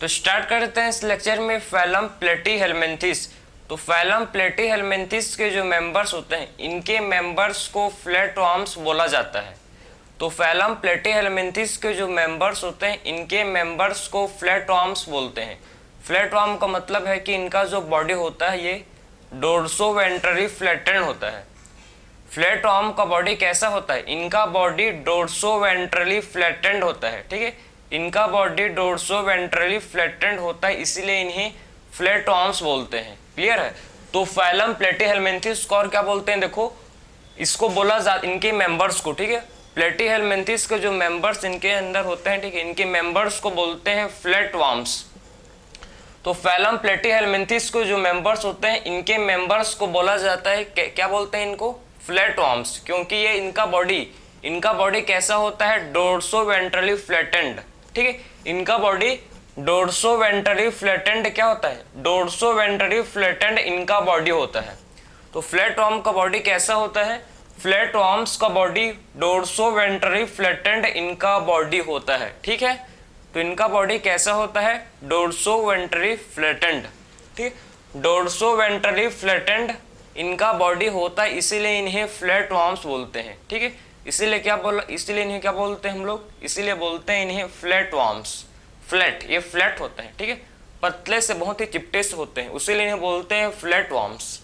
तो स्टार्ट करते हैं इस लेक्चर में फाइलम प्लेटीहेल्मिन्थेस। तो फाइलम प्लेटीहेल्मिन्थेस के जो मेंबर्स होते हैं इनके मेंबर्स को फ्लैटवर्म्स बोला जाता है। तो फाइलम प्लेटीहेल्मिन्थेस के जो मेंबर्स होते हैं इनके मेंबर्स को फ्लैटवर्म्स बोलते हैं। फ्लैटवर्म का मतलब है कि इनका जो बॉडी होता है ये डोर्सोवेंट्रली फ्लैटेंड होता है। फ्लैटवर्म का बॉडी कैसा होता है? इनका बॉडी डोर्सोवेंट्रली फ्लैटेंड होता है। ठीक है, इनका बॉडी डोर्सोवेंट्रली फ्लैटेंड होता है, इसीलिए इन्हें फ्लैटवर्म्स बोलते हैं। क्लियर है? तो फाइलम प्लेटीहेल्मिन्थेस को और क्या बोलते हैं? देखो, इसको बोला जा इनके मेंबर्स को, ठीक है, प्लेटीहेल्मिन्थेस के जो मेंबर्स इनके अंदर होते हैं, ठीक है, इनके मेंबर्स को बोलते हैं फ्लैटवर्म्स। तो फाइलम प्लेटीहेल्मिन्थेस के जो मेंबर्स होते हैं इनके मेंबर्स को बोला जाता है क्या बोलते हैं इनको? फ्लैटवर्म्स, क्योंकि ये इनका बॉडी कैसा होता है? डोर्सोवेंट्रली फ्लैटेंड। ठीक है, इनका बॉडी डोर्सोवेंट्रली फ्लैटेंड क्या होता है? डोर्सोवेंट्रली फ्लैटेंड इनका बॉडी होता है। तो फ्लैटवर्म का बॉडी कैसा होता है? फ्लैटवर्म्स का बॉडी डोर्सोवेंट्रली फ्लैटेंड इनका बॉडी होता है। ठीक है, तो इनका बॉडी कैसा होता है? डोर्सोवेंट्रली फ्लैटेंड। ठीक, डोर्सोवेंट्रली फ्लैटेंड इनका बॉडी होता है, इसीलिए इन्हें फ्लैटवर्म्स बोलते हैं। ठीक है, इसीलिए इन्हें क्या बोलते हैं हम लोग? इसीलिए बोलते हैं इन्हें फ्लैटवर्म्स। फ्लैट, ये फ्लैट होते हैं, ठीक है, पतले से बहुत ही चिपटे से होते हैं, उसीलिए इन्हें बोलते हैं फ्लैटवर्म्स।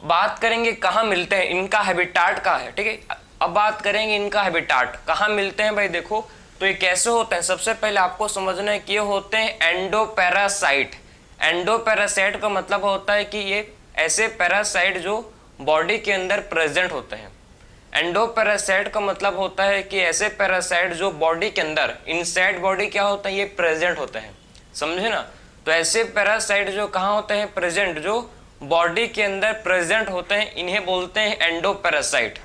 बात करेंगे कहाँ मिलते हैं, इनका हैबिटाट कहाँ है। ठीक है, अब बात करेंगे इनका हैबिटाट कहाँ मिलते हैं। भाई देखो, तो ये कैसे होते हैं? सबसे पहले आपको समझना है कि ये होते हैं एंडोपैरासाइट। एंडोपैरासाइट का मतलब होता है कि ये ऐसे पैरासाइट जो बॉडी के अंदर प्रेजेंट होते हैं। एंडोपैरासाइट का मतलब होता है कि ऐसे पैरासाइट जो बॉडी के अंदर इनसाइड बॉडी क्या होता है? ये प्रेजेंट होते हैं, समझे ना? तो ऐसे पैरासाइट जो कहाँ होते हैं? प्रेजेंट, जो बॉडी के अंदर प्रेजेंट होते हैं, इन्हें बोलते हैं एंडोपैरासाइट।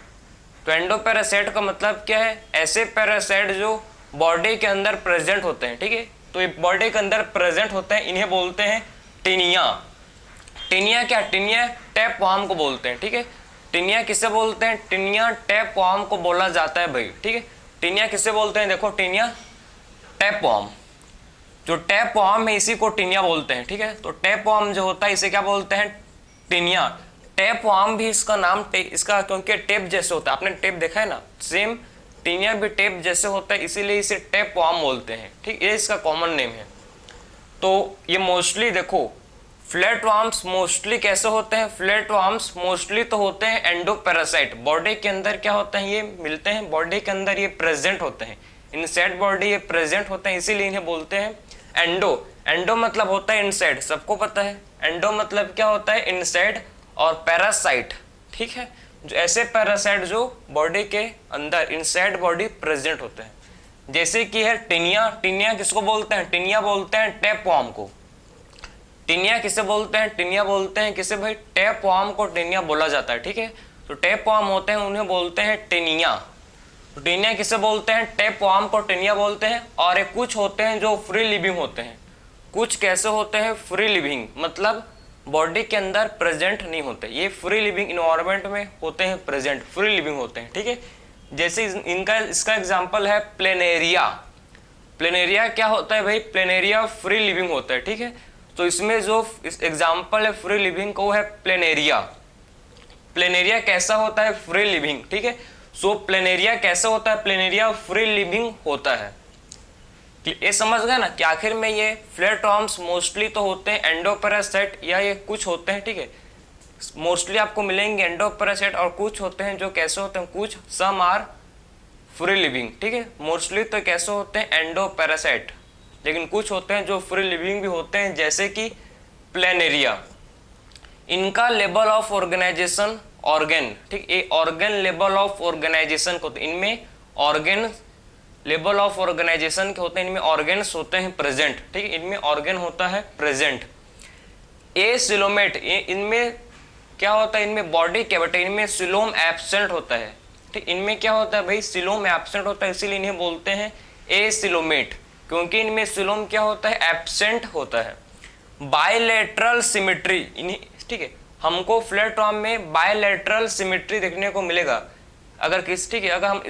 तो एंडोपैरासाइट का मतलब क्या है? ऐसे पैरासाइट जो बॉडी के अंदर प्रेजेंट होते हैं। ठीक है, तो ये बॉडी के अंदर प्रेजेंट होते हैं, इन्हें बोलते हैं टिनिया। टिनिया क्या? टिनिया टैपवर्म को बोलते हैं। ठीक है, टिनिया किसे बोलते हैं? टिनिया टैपवर्म को बोला जाता है भाई। ठीक है, टिनिया किसे बोलते हैं? देखो, टिनिया टैपवर्म, जो टैपवर्म है इसी को टिनिया बोलते हैं। ठीक है, तो टैपवर्म जो होता है इसे क्या बोलते हैं? टिनिया। टैपवर्म भी इसका नाम इसका क्योंकि टेप जैसे होता है, आपने टेप देखा है ना, सेम टिनिया भी टेप जैसे होता है, इसीलिए इसे टैपवर्म बोलते हैं। ठीक, ये इसका कॉमन नेम है। तो ये मोस्टली देखो, फ्लैटवर्म्स मोस्टली कैसे होते हैं? फ्लैटवर्म्स मोस्टली तो होते हैं एंडोपैरासाइट, बॉडी के अंदर क्या होते हैं? ये मिलते हैं बॉडी के अंदर, ये प्रेजेंट होते हैं, इनसाइड बॉडी ये प्रेजेंट होते हैं, इसीलिए इन्हें बोलते हैं एंडो। एंडो मतलब होता है इनसाइड, सबको पता है एंडो मतलब क्या होता है? इनसाइड। और पैरासाइट, ठीक है, जो ऐसे पैरासाइट जो बॉडी के अंदर इनसाइड बॉडी प्रेजेंट होते हैं, जैसे कि है टिनिया। टिनिया किसको बोलते हैं? टिनिया बोलते हैं टैपवर्म को। टिनिया किसे बोलते हैं? टिनिया बोलते हैं किसे भाई? टैपवर्म को टिनिया बोला जाता है। ठीक है, तो टैपवर्म होते हैं उन्हें बोलते हैं टिनिया। तो टिनिया किसे बोलते हैं? टैपवर्म को टिनिया बोलते हैं। और एक कुछ होते हैं जो फ्री लिविंग होते हैं। कुछ कैसे होते हैं? फ्री लिविंग, मतलब बॉडी के अंदर प्रेजेंट नहीं होते, ये फ्री लिविंग इन्वायरमेंट में होते हैं, प्रेजेंट फ्री लिविंग होते हैं। ठीक है, जैसे इसका एग्जाम्पल है प्लेनेरिया। प्लेनेरिया क्या होता है भाई? प्लेनेरिया फ्री लिविंग होता है। ठीक है, तो इसमें जो एग्जाम्पल है फ्री लिविंग को है प्लेनेरिया। प्लेनेरिया कैसा होता है? Free living. ठीक है, सो प्लेनेरिया कैसा होता है? प्लेनेरिया फ्री लिविंग होता है। ये समझ गए ना कि आखिर में ये फ्लैटवर्म्स मोस्टली तो होते हैं एंडोपैरासाइट, या ये कुछ होते हैं, ठीक है, मोस्टली आपको मिलेंगे एंडोपैरासाइट, और कुछ होते हैं जो कैसे होते हैं? कुछ सम आर फ्री लिविंग। ठीक है, मोस्टली तो कैसे होते हैं? एंडोपैरासाइट, लेकिन कुछ होते हैं जो फ्री लिविंग भी होते हैं, जैसे कि प्लेनेरिया। इनका लेवल ऑफ ऑर्गेनाइजेशन ऑर्गेन, ठीक, ये ऑर्गेन लेवल ऑफ ऑर्गेनाइजेशन को, इनमें ऑर्गेन लेवल ऑफ ऑर्गेनाइजेशन के होते हैं, इनमें ऑर्गेन्स होते हैं प्रेजेंट। ठीक, इनमें ऑर्गेन होता है प्रेजेंट। ए सिलोमेट, इनमें क्या होता है? इनमें बॉडी कैविटी, इनमें सिलोम एब्सेंट होता है। ठीक, इनमें क्या होता है भाई? सिलोम एब्सेंट होता है, इसीलिए इन्हें बोलते हैं ए सिलोमेट, क्योंकि इनमें सिलोम क्या होता है? एब्सेंट होता है। बायलैटरल सिमेट्री, ठीक है, हमको फ्लैटवर्म में बायलैटरल सिमेट्री देखने को मिलेगा। अगर ठीक है, अगर हम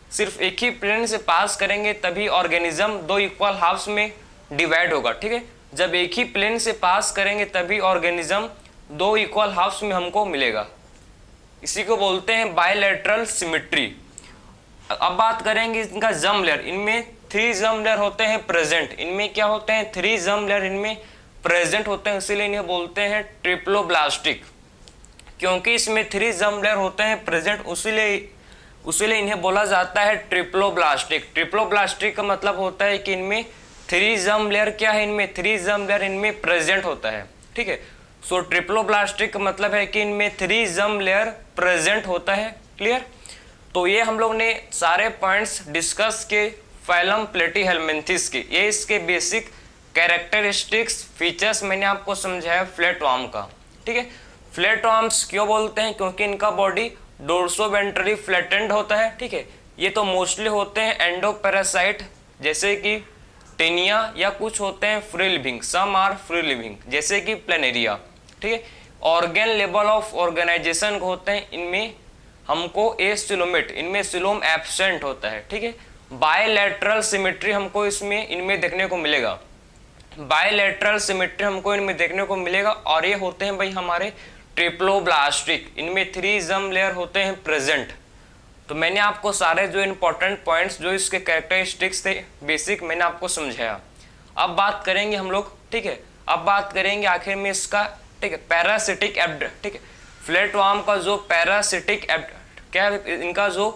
सिर्फ एक ही प्लेन से पास करेंगे तभी ऑर्गेनिज्म दो इक्वल हाफ्स में डिवाइड होगा, ठीक है। जब एक ही प्लेन से पास करेंगे तभी ऑर्गेनिज्म दो इक्वल हाफ्स में हमको मिलेगा, इसी को बोलते हैं बायलैटरल सिमेट्री। अब बात करेंगे इनका जर्म लेयर, इनमें 3 जर्म लेयर होते हैं प्रेजेंट, इनमें क्या होते हैं 3 जर्म लेयर इनमें प्रेजेंट होते हैं, इसीलिए इन्हें बोलते हैं ट्रिप्लोब्लास्टिक। क्योंकि इसमें 3 जर्म लेयर होते हैं प्रेजेंट, उसीलिए इन्हें बोला जाता है ट्रिप्लोब्लास्टिक। ट्रिप्लोब्लास्टिक का मतलब होता है कि इनमें 3 जर्म लेयर क्या है, इनमें 3 जर्म लेयर इनमें प्रेजेंट होता है, ठीक है। सो ट्रिप्लोब्लास्टिक का मतलब है कि इनमें 3 जर्म लेयर प्रेजेंट होता है, क्लियर। तो ये हम लोग ने सारे पॉइंट्स डिस्कस के फाइलम प्लेटीहेल्मिन्थेस के, ये इसके बेसिक कैरेक्टरिस्टिक्स फीचर्स मैंने आपको समझाया फ्लैटवर्म का, ठीक है। फ्लैटवर्म्स क्यों बोलते हैं, क्योंकि इनका बॉडी डोर्सोवेंट्रली फ्लैटेंड होता है, ठीक है। ये तो मोस्टली होते हैं एंडोपैरासाइट, जैसे कि टेनिया, या कुछ होते हैं free living, some are free living, जैसे कि प्लेनेरिया, ठीक है। ऑर्गेन लेवल ऑफ ऑर्गेनाइजेशन होते हैं इनमें हमको एसिलोमेट, इनमें सिलोम एब्सेंट होता है, ठीक है। बायलैटरल सिमेट्री हमको इनमें देखने को मिलेगा, बायलैटरल सिमेट्री हमको इनमें देखने को मिलेगा। और ये होते हैं भाई हमारे ट्रिप्लोब्लास्टिक, इनमें 3 जर्म लेयर होते हैं प्रेजेंट। तो मैंने आपको सारे जो इंपॉर्टेंट पॉइंट्स जो इसके कैरेक्टरिस्टिक्स थे बेसिक मैंने आपको समझाया। अब बात करेंगे हम लोग, ठीक है, अब बात करेंगे आखिर में इसका, ठीक है, पैरासिटिक ठीक है, फ्लैटवर्म का जो पैरासिटिक क्या है, इनका जो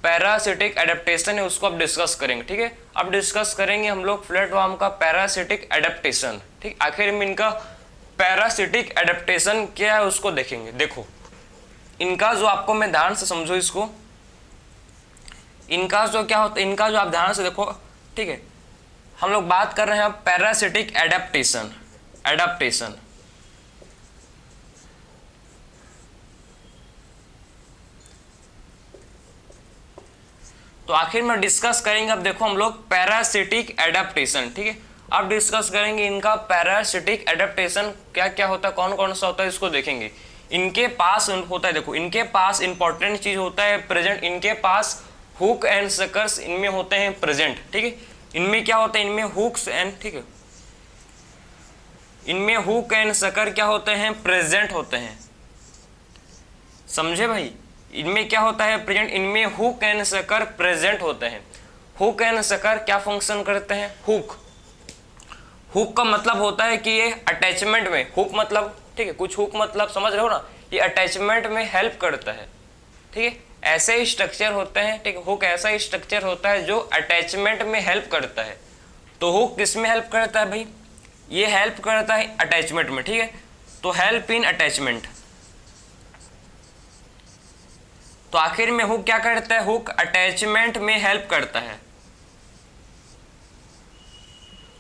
पैरासिटिक एडेप्टेशन है उसको अब डिस्कस करेंगे, ठीक है। अब डिस्कस करेंगे हम लोग फ्लैटवर्म का पैरासिटिक एडेप्टेशन, ठीक। आखिर में इनका पैरासिटिक एडेप्टेशन क्या है उसको देखेंगे। देखो इनका जो, आपको मैं ध्यान से समझो इसको, इनका जो क्या होता है, इनका जो आप ध्यान से देखो, ठीक है। हम लोग बात कर रहे हैं पैरासिटिक एडेप्टेशन, एडेप्टेशन तो आखिर में डिस्कस करेंगे। अब देखो हम लोग पैरासिटिक एडेप्टेशन, ठीक है, अब डिस्कस करेंगे इनका पैरासिटिक एडेप्टेशन क्या क्या होता है, कौन कौन सा होता है, इसको देखेंगे। इनके पास होता है, देखो इनके पास इंपॉर्टेंट चीज होता है प्रेजेंट, इनके पास हुक एंड सकर्स इनमें होते हैं प्रेजेंट, ठीक है। इनमें क्या होता है, इनमें हुक्स एंड, ठीक है, इनमें हुक एंड सकर क्या होते हैं, प्रेजेंट होते हैं, समझे भाई। इनमें क्या होता है प्रेजेंट, इनमें हुक एंड सकर प्रेजेंट होते हैं। हुक एंड सकर क्या फंक्शन करते हैं, हुक, हुक का मतलब होता है कि ये अटैचमेंट में, हुक मतलब, ठीक है, कुछ हुक मतलब समझ रहे हो ना, ये अटैचमेंट में हेल्प करता है, ठीक है। ऐसे ही स्ट्रक्चर होते हैं, ठीक है, हुक ऐसा ही स्ट्रक्चर होता है जो अटैचमेंट में हेल्प करता है। तो हुक किस में हेल्प करता है भाई, ये हेल्प करता है अटैचमेंट में, ठीक है। तो हेल्प इन अटैचमेंट, तो आखिर में हुक क्या करता है, हुक अटैचमेंट में हेल्प करता है।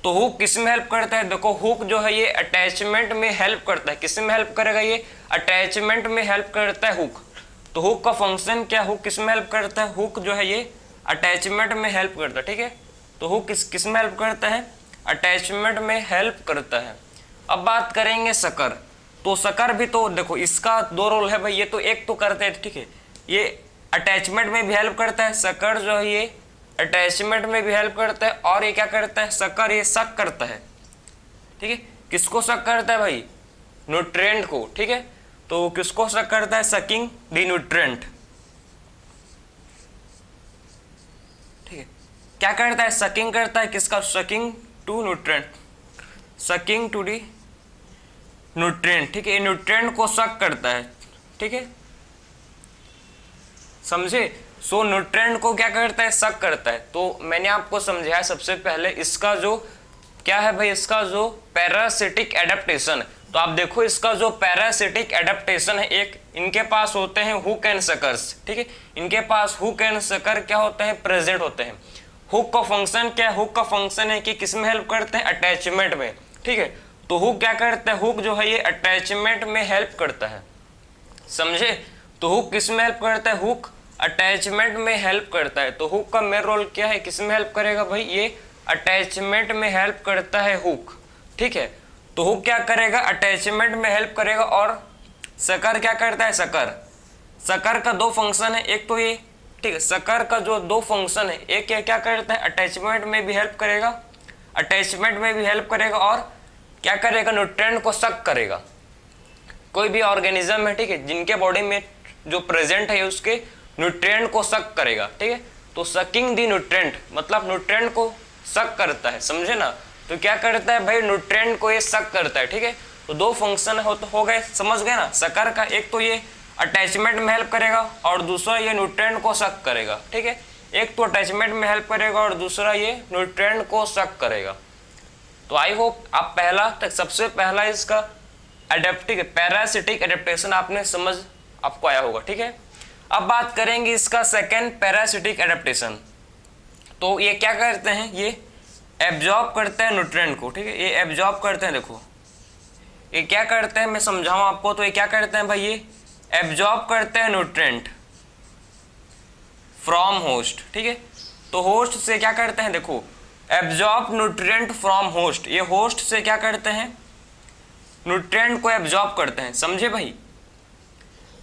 तो हुक किस में हेल्प करता है, देखो हुक जो है ये अटैचमेंट में हेल्प करता है, किस में हेल्प करेगा, ये अटैचमेंट में हेल्प करता है हुक। तो हुक का फंक्शन क्या, हुक किस में हेल्प करता है, हुक जो है ये अटैचमेंट में हेल्प करता है, ठीक है। तो हुक किस में हेल्प करता है, अटैचमेंट में हेल्प करता है। अब बात करेंगे सकर, तो सकर भी तो देखो इसका 2 रोल है भाई, ये तो एक तो करते हैं, ठीक है, ये अटैचमेंट में भी हेल्प करता है, सकर जो है ये अटैचमेंट में भी हेल्प करता है, और ये क्या करता है, सकर ये सक करता है, ठीक है। किसको सक करता है भाई, न्यूट्रिएंट को, ठीक है। तो किसको सक करता है, सकिंग द न्यूट्रिएंट, ठीक है। क्या करता है, सकिंग करता है, किसका, sucking to nutrient, sucking to the nutrient, ठीक है, न्यूट्रिएंट को सक करता है, ठीक है, समझे। सो न्यूट्रिएंट को क्या करता है, सक करता है। तो मैंने आपको समझाया सबसे पहले इसका जो क्या है भाई, इसका जो पैरासिटिक एडेप्टेशन, तो आप देखो इसका जो पैरासिटिक एडेप्टेशन है, एक इनके पास होते हैं हुक एंड सकर्स, ठीक है, इनके पास हुक एंड सकर क्या होते हैं, प्रेजेंट होते हैं। हुक का फंक्शन क्या है, हुक का फंक्शन है कि किस में हेल्प करते हैं, अटैचमेंट में, ठीक है। तो हुक क्या करता है, हुक जो है ये अटैचमेंट में हेल्प करता है, समझे। तो हुक किस में हेल्प करता है, हुक अटैचमेंट में हेल्प करता है। तो हुक का मेन रोल क्या है, किस में हेल्प करेगा भाई, ये अटैचमेंट में हेल्प करता है हुक, ठीक है। तो हुक क्या करेगा, अटैचमेंट में हेल्प करेगा। और सकर क्या करता है, सकर का 2 फंक्शन है, एक तो ये, ठीक है, सकर का जो 2 फंक्शन है, एक क्या करता है, अटैचमेंट में भी हेल्प करेगा, अटैचमेंट में भी हेल्प करेगा और क्या करेगा, न्यूट्रिएंट को सक करेगा। कोई भी ऑर्गेनिज्म है, ठीक है, जिनके बॉडी में जो प्रेजेंट है उसके न्यूट्रिएंट को सक करेगा, ठीक है। तो सकिंग दी न्यूट्रिएंट मतलब न्यूट्रिएंट को सक करता है, समझे ना। तो क्या करता है भाई, न्यूट्रिएंट को ये सक करता है, ठीक है। तो दो फंक्शन हो गए, समझ गए ना सकर का। एक तो ये अटैचमेंट में हेल्प करेगा और दूसरा ये न्यूट्रिएंट को सक करेगा, ठीक है। एक तो अटैचमेंट में हेल्प करेगा और दूसरा ये न्यूट्रिएंट को सक करेगा। तो आई होप आप सबसे पहला इसका एडेप्टिक पैरासिटिक एडेप्टेशन आपको आया होगा, ठीक है। अब बात करेंगे इसका सेकेंड पैरासिटिक एडेप्टेशन। तो ये क्या करते हैं, ये एब्जॉर्ब करते हैं न्यूट्रिएंट को, ठीक है। ये एब्जॉर्ब करते हैं, देखो ये क्या करते हैं, मैं समझाऊं आपको। तो ये क्या करते हैं भाई, ये एब्जॉर्ब करते हैं न्यूट्रिएंट फ्रॉम होस्ट, ठीक है। तो होस्ट से क्या करते हैं, देखो एब्जॉर्ब न्यूट्रिएंट फ्रॉम होस्ट, ये होस्ट से क्या करते हैं, न्यूट्रिएंट को एब्जॉर्ब करते हैं, समझे भाई।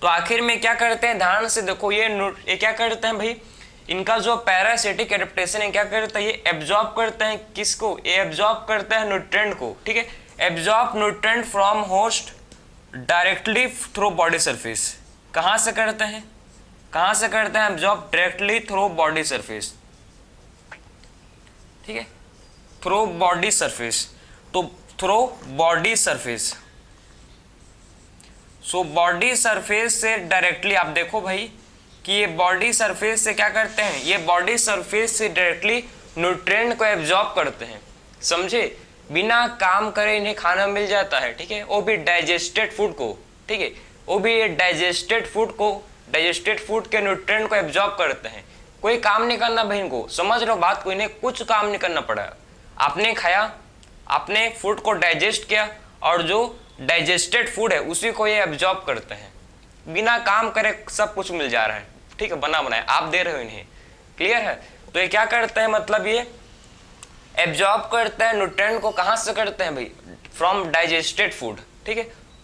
तो आखिर में क्या करते हैं, ध्यान से देखो, ये क्या करते हैं भाई, इनका जो पैरासिटिक एडेप्टेशन है क्या करता है, ये एब्जॉर्ब करते हैं किसको, ये एब्जॉर्ब करते हैं न्यूट्रिएंट को, ठीक है। Absorb nutrient from host directly through body surface. कहाँ से करते हैं, absorb directly through body surface, ठीक है, थ्रू बॉडी सरफेस। तो through body surface, so body surface से डायरेक्टली आप देखो भाई कि ये बॉडी सरफेस से क्या करते हैं, ये बॉडी सरफेस से डायरेक्टली न्यूट्रिएंट को एब्जॉर्ब करते हैं, समझे। बिना काम करे इन्हें खाना मिल जाता है, ठीक है, वो भी डाइजेस्टेड फूड को, ठीक है। वो भी ये डाइजेस्टेड फूड के न्यूट्रिएंट को एब्जॉर्ब करते हैं। कोई काम नहीं करना भाई इनको, समझ लो बात को, इन्हें कुछ काम नहीं करना पड़ा। आपने खाया, आपने फूड को डाइजेस्ट किया और जो डाइजेस्टेड फूड है उसी को ये एब्जॉर्ब करते हैं। बिना काम करे सब कुछ मिल जा रहा है, ठीक है, बना बनाया आप दे रहे हो इन्हें, क्लियर है। तो ये क्या करते हैं, मतलब ये एब्जॉर्ब करते हैं न्यूट्रिएंट को। कहाँ से करते हैं भाई, फ्रॉम डाइजेस्टेड फूड, ठीक है।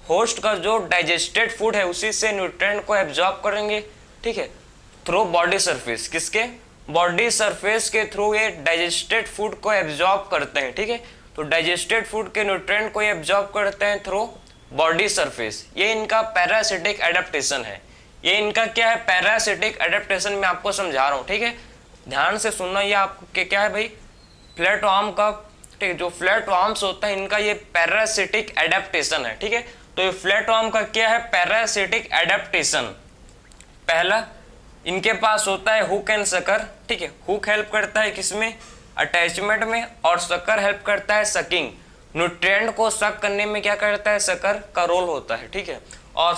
होस्ट का जो डाइजेस्टेड फूड है उसी से न्यूट्रिएंट को एब्जॉर्ब करेंगे, ठीक है, थ्रू बॉडी सरफेस। किसके, बॉडी सरफेस के थ्रू ये डाइजेस्टेड फूड को एब्जॉर्ब करते हैं, ठीक है। तो डाइजेस्टेड फूड के न्यूट्रिएंट को एब्जॉर्ब करते हैं थ्रू बॉडी सरफेस। ये इनका पैरासिटिक एडेप्टेशन है। ये इनका क्या है, पैरासिटिक एडेप्टेशन मैं आपको समझा रहा हूँ, ठीक है। ध्यान से सुनना, ये आपके क्या है भाई, फ्लैट वार्म का, ठीक है, जो फ्लैट वार्म्स होता है इनका ये पैरासिटिक एडेप्टेशन है, ठीक है। तो ये फ्लैट वार्म का क्या है, पैरासिटिक एडेप्टेशन। पहला इनके पास होता है हुक एंड सकर, ठीक है। हुक हेल्प करता है किसमें, अटैचमेंट में, और सकर हेल्प करता है सकिंग। न्यूट्रिएंट को सक करने में क्या करता है, सकर का रोल होता है, ठीक है। और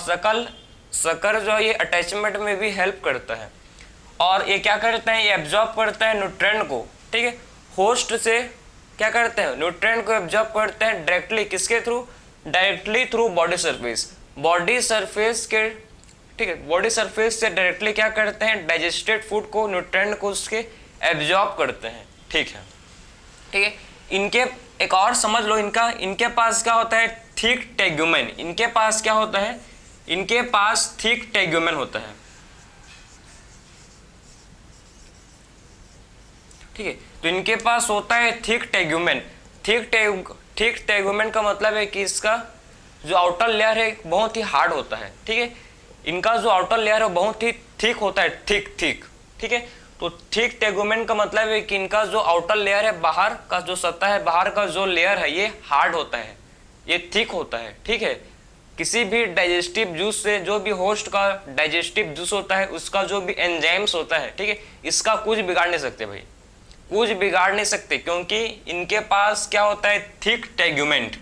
सकर जो ये अटैचमेंट में भी हेल्प करता है। और ये क्या करते हैं, ये एब्जॉर्ब करता है न्यूट्रिएंट को, ठीक है। होस्ट से क्या करते हैं, न्यूट्रिएंट को एब्जॉर्ब करते हैं डायरेक्टली, किसके through, directly through body surface. Body surface के, ठीक है, बॉडी सरफेस से डायरेक्टली क्या करते हैं, डाइजेस्टेड फूड को, न्यूट्रिएंट को उसके एब्जॉर्ब करते हैं, ठीक है, ठीक है। इनके एक और समझ लो, इनके पास क्या होता है, थिक टेगुमेन। इनके पास क्या होता है, इनके पास थिक टेगुमेन होता है, ठीक है। तो इनके पास होता है थिक टेगुमेन। थिक टेगुमेन का मतलब है कि इसका जो आउटर लेयर है बहुत ही हार्ड होता है, ठीक है। इनका जो आउटर लेयर है बहुत ही थिक होता है, थिक, ठीक है। तो थिक टेगुमेन का मतलब है कि इनका जो आउटर लेयर है, बाहर का जो सतह है, बाहर का जो लेयर है ये हार्ड होता है, ये थिक होता है, ठीक है। किसी भी डाइजेस्टिव जूस से, जो भी होस्ट का डाइजेस्टिव जूस होता है उसका जो भी एंजाइम्स होता है, ठीक है, इसका कुछ बिगाड़ नहीं सकते भाई, कुछ बिगाड़ नहीं सकते, क्योंकि इनके पास क्या होता है, थिक टेगुमेंट,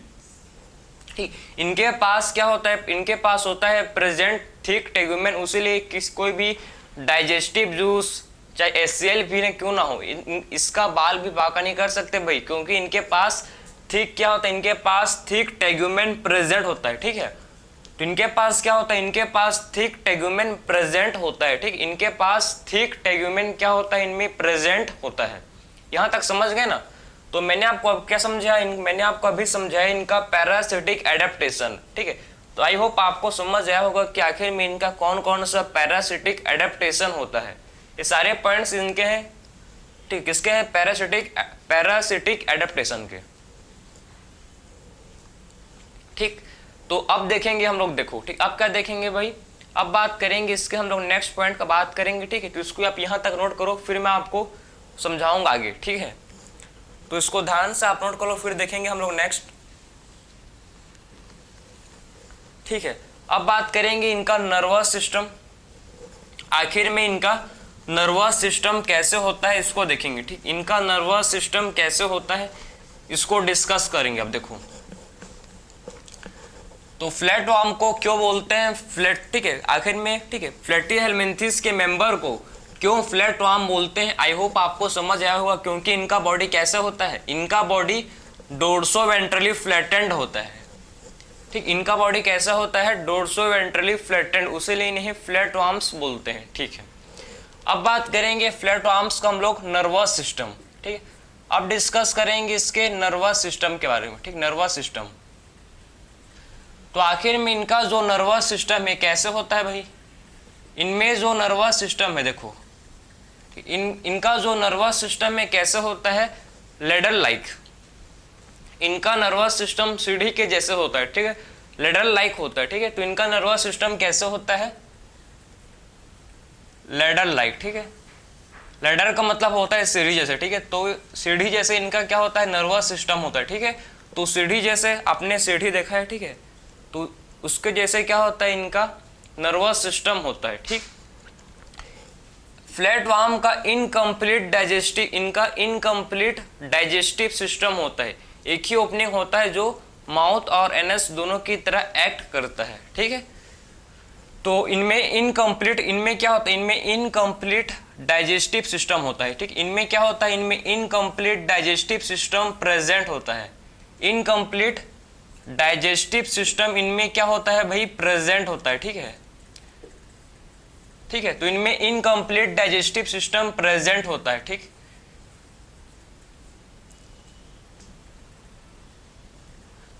ठीक। इनके पास क्या होता है, इनके पास होता है प्रेजेंट थिक टेगुमेंट। उसीलिए कोई भी डाइजेस्टिव जूस चाहे HCl भी ना क्यों ना हो, इसका बाल भी बाका नहीं कर सकते भाई, क्योंकि इनके पास थिक क्या होता है, इनके पास थिक टेगुमेंट प्रेजेंट होता है, ठीक है। तो इनके पास क्या होता है, इनके पास थिक टेगुमेंट प्रेजेंट होता है, ठीक। इनके पास थिक टेगुमेंट क्या होता है, इनमें प्रेजेंट होता है। यहाँ तक समझ गए ना। तो मैंने आपको अब क्या समझाया, मैंने आपको अभी समझाया इनका पैरासिटिक एडेप्टेशन, ठीक है। तो आई होप आपको समझ आया होगा कि आखिर में इनका कौन कौन सा पैरासिटिक एडेप्टेशन होता है। ये सारे पॉइंट्स इनके हैं, ठीक, किसके हैं? पैरासिटिक एडेप्टेशन के। ठीक, तो अब देखेंगे हम लोग, देखो ठीक, अब क्या देखेंगे भाई, अब बात करेंगे इसके हम लोग नेक्स्ट पॉइंट का बात करेंगे। ठीक है, तो इसको आप यहाँ तक नोट करो, फिर मैं आपको समझाऊंगा आगे। ठीक है, तो इसको ध्यान से आप नोट करो, फिर देखेंगे हम लोग नेक्स्ट। ठीक है, अब बात करेंगे इनका नर्वस सिस्टम, आखिर में इनका नर्वस सिस्टम कैसे होता है इसको देखेंगे। ठीक, इनका नर्वस सिस्टम कैसे होता है इसको डिस्कस करेंगे। अब देखो, तो फ्लैट वार्म को क्यों बोलते हैं फ्लैट, ठीक है, आखिर में, ठीक है, प्लेटीहेल्मिन्थेस के मेंबर को क्यों फ्लैट वार्म बोलते हैं। आई होप आपको समझ आया होगा, क्योंकि इनका बॉडी कैसे होता है, इनका बॉडी डोर्सोवेंट्रली फ्लैटेंड होता है। ठीक, इनका बॉडी कैसा होता है, डोर्सोवेंट्रली फ्लैटेंड, उसीलिए इन्हें फ्लैट वार्म्स बोलते हैं। ठीक है, अब बात करेंगे फ्लैट वार्म्स का हम लोग नर्वस सिस्टम। ठीक है, अब डिस्कस करेंगे इसके नर्वस सिस्टम के बारे में। ठीक, नर्वस सिस्टम, तो आखिर में इनका जो नर्वस सिस्टम है कैसे होता है भाई, इनमें जो नर्वस सिस्टम है देखो, इनका जो नर्वस सिस्टम है कैसे होता है, लेडर लाइक। इनका नर्वस सिस्टम सीढ़ी के जैसे होता है। ठीक है, लेडर लाइक होता है। ठीक है, तो इनका नर्वस सिस्टम कैसे होता है, लेडर लाइक। ठीक है, लेडर का मतलब होता है सीढ़ी जैसे। ठीक है, तो सीढ़ी जैसे इनका क्या होता है, नर्वस सिस्टम होता है। ठीक है, तो सीढ़ी जैसे आपने सीढ़ी देखा है, ठीक है, तो उसके जैसे क्या होता है, इनका नर्वस सिस्टम होता है। ठीक, फ्लैट वार्म का इनकम्प्लीट डाइजेस्टिव, इनका इनकम्प्लीट डाइजेस्टिव सिस्टम होता है। एक ही ओपनिंग होता है जो माउथ और एनस दोनों की तरह एक्ट करता है। ठीक है, तो इनमें इनकम्प्लीट, इनमें क्या होता है, इनमें इनकम्प्लीट डाइजेस्टिव सिस्टम होता है। ठीक, इनमें क्या होता है, इनमें इनकम्प्लीट डाइजेस्टिव सिस्टम प्रेजेंट होता है। इनकम्प्लीट डाइजेस्टिव सिस्टम इनमें क्या होता है भाई, प्रेजेंट होता है। ठीक है, ठीक है, तो इनमें इनकम्प्लीट डाइजेस्टिव सिस्टम प्रेजेंट होता है। ठीक,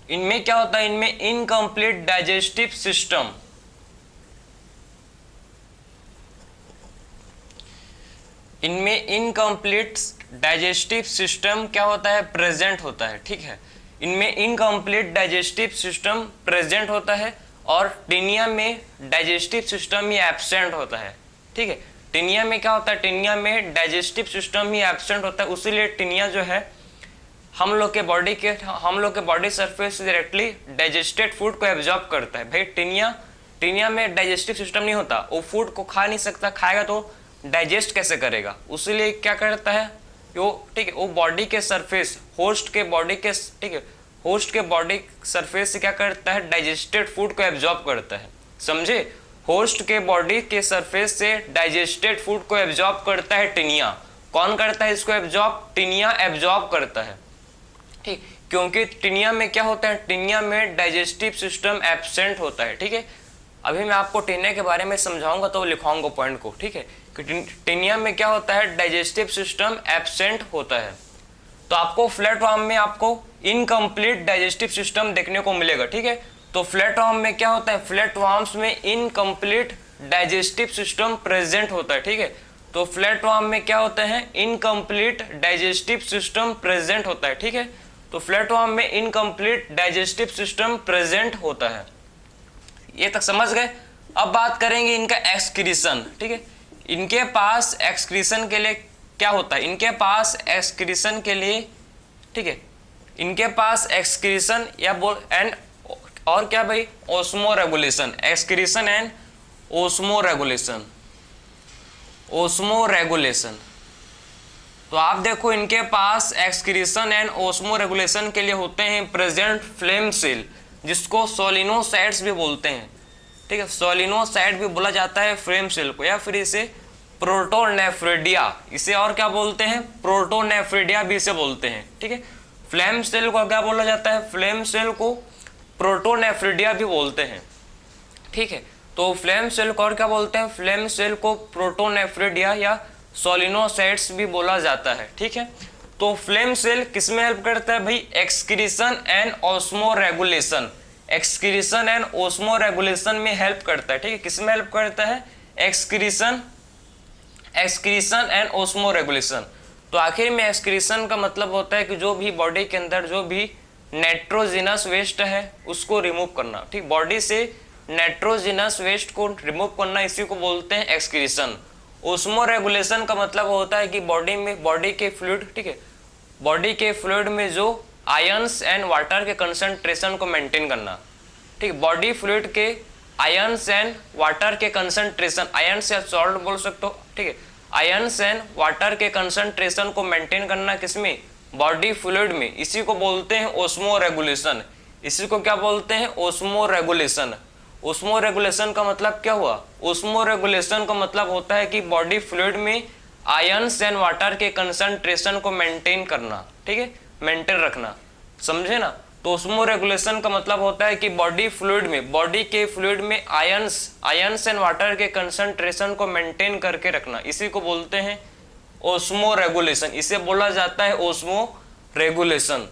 इनमें क्या होता है, इनमें इनकम्प्लीट डाइजेस्टिव सिस्टम, इनमें इनकम्प्लीट डाइजेस्टिव सिस्टम क्या होता है, प्रेजेंट होता है। ठीक है, इनमें इनकम्प्लीट डाइजेस्टिव सिस्टम प्रेजेंट होता है, और टिनिया में डाइजेस्टिव सिस्टम ही एब्सेंट होता है। ठीक है, टिनिया में क्या होता है, टिनिया में डाइजेस्टिव सिस्टम ही एब्सेंट होता है, उसीलिए टिनिया जो है हम लोग के बॉडी सरफेस से डायरेक्टली डाइजेस्टेड फूड को एब्जॉर्ब करता है। भाई टिनिया में डाइजेस्टिव सिस्टम नहीं होता, वो फूड को खा नहीं सकता, खाएगा तो डाइजेस्ट कैसे करेगा, उसीलिए क्या करता है वो, ठीक है, वो बॉडी के सरफेस, होस्ट के बॉडी के, ठीक है, होस्ट के बॉडी सरफेस से क्या करता है, डाइजेस्टेड फूड को एब्जॉर्ब करता है। समझे, होस्ट के बॉडी के सरफेस से डाइजेस्टेड फूड को एब्जॉर्ब करता है टिनिया। कौन करता है इसको एब्जॉर्ब, टिनिया एब्जॉर्ब करता है। ठीक, क्योंकि टिनिया में क्या होता है, टिनिया में डाइजेस्टिव सिस्टम एब्सेंट होता है। ठीक है, अभी मैं आपको टिनिया के बारे में समझाऊंगा तो लिखाऊंगा पॉइंट को। ठीक है, टिनिया में क्या होता है, डाइजेस्टिव सिस्टम एब्सेंट होता है। तो आपको फ्लैट वार्म में आपको इनकम्प्लीट डाइजेस्टिव सिस्टम देखने को मिलेगा। ठीक है, तो फ्लैट वार्म में क्या होता है, फ्लैट वार्म्स में इनकम्प्लीट डाइजेस्टिव सिस्टम प्रेजेंट होता है। ठीक है, तो फ्लैट वार्म में क्या होता है, इनकम्प्लीट डाइजेस्टिव सिस्टम प्रेजेंट होता है। ठीक है, तो फ्लैट वार्म में इनकम्प्लीट डाइजेस्टिव सिस्टम प्रेजेंट होता है। ये तक समझ गए। अब बात करेंगे इनका एक्सक्रीशन। ठीक है, इनके पास एक्सक्रीशन के लिए क्या होता है, इनके पास एक्सक्रीशन के लिए, ठीक है, इनके पास एक्सक्रीशन या बोल एंड और क्या भाई, osmo regulation, excretion and osmo regulation, osmo regulation. तो आप देखो इनके पास एक्सक्रीशन एंड ओस्मो रेगुलेशन के लिए होते हैं प्रेजेंट फ्लेम सेल, जिसको सोलिनोसाइट्स भी बोलते हैं। ठीक है, सोलिनोसाइट भी बोला जाता है फ्लेम सेल को, या फिर इसे प्रोटोनेफ्रिडिया, इसे और क्या बोलते हैं, प्रोटोनेफ्रिडिया भी इसे बोलते हैं। ठीक है, फ्लेम सेल को क्या बोला जाता है, फ्लेम सेल को प्रोटोनेफ्रिडिया भी बोलते हैं। ठीक है, तो फ्लेम सेल को और क्या बोलते हैं, फ्लेम सेल को प्रोटोनेफ्रिडिया या सोलिनोसाइट्स भी बोला जाता है। ठीक है, तो फ्लेम सेल किस में हेल्प करता है भाई, excretion and osmo regulation, excretion and osmo regulation में हेल्प करता है। ठीक है, किस में हेल्प करता है, एक्सक्रीशन एंड ओस्मो रेगुलेशन। तो आखिर में एक्सक्रीशन का मतलब होता है कि जो भी बॉडी के अंदर जो भी नाइट्रोजिनस वेस्ट है उसको रिमूव करना, ठीक, बॉडी से नाइट्रोजिनस वेस्ट को रिमूव करना, इसी को बोलते हैं एक्सक्रीशन। ओस्मो रेगुलेशन का मतलब होता है कि बॉडी के फ्लूइड, ठीक है, बॉडी के फ्लूइड में जो आयंस एंड वाटर के कंसंट्रेशन को मेंटेन करना, ठीक, बॉडी फ्लूइड के आयंस एंड वाटर के कंसंट्रेशन, आयंस या सॉल्ट बोल सकते हो, ठीक है, आयंस एंड वाटर के कंसंट्रेशन को मेंटेन करना किसमें, बॉडी फ्लूइड में, इसी को बोलते हैं ओस्मो रेगुलेशन। इसी को क्या बोलते हैं, ओस्मो रेगुलेशन। ओस्मो रेगुलेशन का मतलब क्या हुआ, ओस्मो रेगुलेशन का मतलब होता है कि बॉडी फ्लूइड में आयंस एंड वाटर के कंसंट्रेशन को मेंटेन करना, ठीक है, मेंटेन रखना, समझे ना। तो ओस्मो रेगुलेशन का मतलब होता है कि बॉडी फ्लूइड में, बॉडी के फ्लूइड में आयंस एंड वाटर के कंसंट्रेशन को मेंटेन करके रखना, इसी को बोलते हैं ओस्मो रेगुलेशन। इसे बोला जाता है ओस्मो रेगुलेशन।